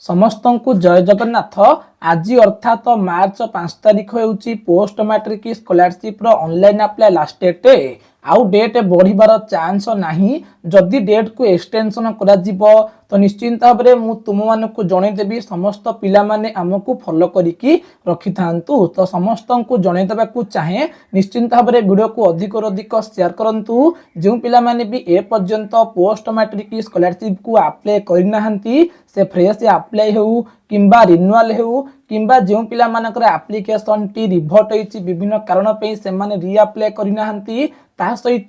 समस्त को जय जगन्नाथ। आज अर्थात मार्च 5 तारीख होउची post matric scholarship online apply last date. आउ डेट बढ़िबार चांस नहीं। जदि डेट को एक्सटेंशन करा जिवो तो निश्चिंत भाव में मु तुम मानक जनईदेवी समस्त पिला माने आमको फॉलो करिकी रखि थांतु। तो समस्त को जनईदेवा को चाहे निश्चिंत भाव में वीडियो को अधिक अधिक शेयर करंतु। जो पिला माने भी ए पर्यंत पोस्ट मैट्रिक स्कॉलरशिप को अप्लाई करनाहांती से फ्रेश अप्लाई हो किंबा रिन्युअल हो किंबा जो पिला मानकर एप्लिकेशन टी रिभर्ट होइछि विभिन्न कारण पे से माने रीअप्लाई करनाहांती। ता सहित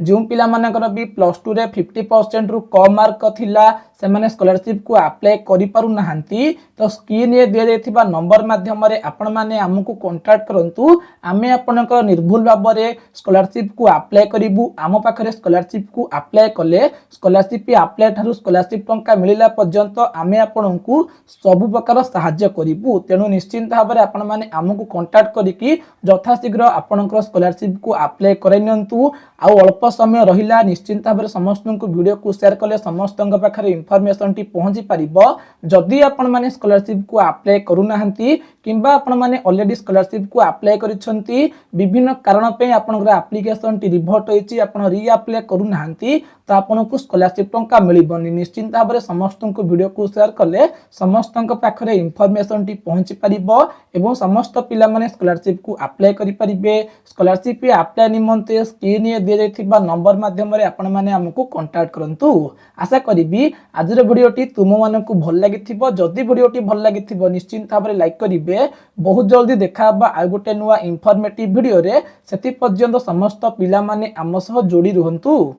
जो पिला मानकर भी +2 रे 50% रु कम मार्क थिला से माने स्कॉलरशिप को अप्लाई करि पारु नाहांती। तो स्क्रीन रे दिया जायथिबा नंबर माध्यम रे आपण माने हमकु कांटेक्ट करंतु। आमे आपनकर निर्भुल भाव रे स्कॉलरशिप को अप्लाई करिवु। आम पाखरे स्कॉलरशिप को अप्लाई कले स्कॉलरशिप अप्लाई थारु स्कॉलरशिप टंका मिलिला पर्यंत आमे आपनकु सब प्रकार सहाय्य करिवु। तेणु निश्चिंत भाव में आपण माने हमकु कांटेक्ट करिकी यथाशीघ्र आपनकर स्कॉलरशिप को अप्लाई करै नियंतु। आउ अल्प समय रहिला निश्चिंत भाव में समस्त को वीडियो को शेयर कले समस्त पाखरे इनफॉरमेशन टी पहुंची पारिबो। जदि आपण माने स्कॉलरशिप को अप्लाई करू नाहंती किंबा आपण माने ऑलरेडी स्कॉलरशिप को अप्लाई करिसंती विभिन्न कारण पे आपनकर एप्लिकेशन टी रिभर्ट होइछि आपण रीअप्लाई करू नाहंती तो आपनको स्कॉलरशिप टंका मिलिबनी। निश्चिंत भाव में समस्त को वीडियो को शेयर कले समस्त पाखरे इनफॉरमेशन टी पहुंची पारिबो एवं समस्त पिला माने स्कॉलरशिप को अप्लाई करि परिबे। स्कॉलरशिप अप्लाई निमंते स्क्रीन रे दिया जायथिबा नंबर माध्यम रे आपण माने हमकु कांटेक्ट करंतु। आशा करिबी आजर वीडियोटी तुम मानकु भल लागिथिबो। जदि वीडियोटी भल लागिथिबो निश्चिंत भाव में लाइक करिबे। बहुत जल्दी देखा आ गोटे नुआ इनफॉर्मेटिव वीडियो रे। सेति पर्यंत समस्त पिला माने आम सह जोड़ी रहंतु।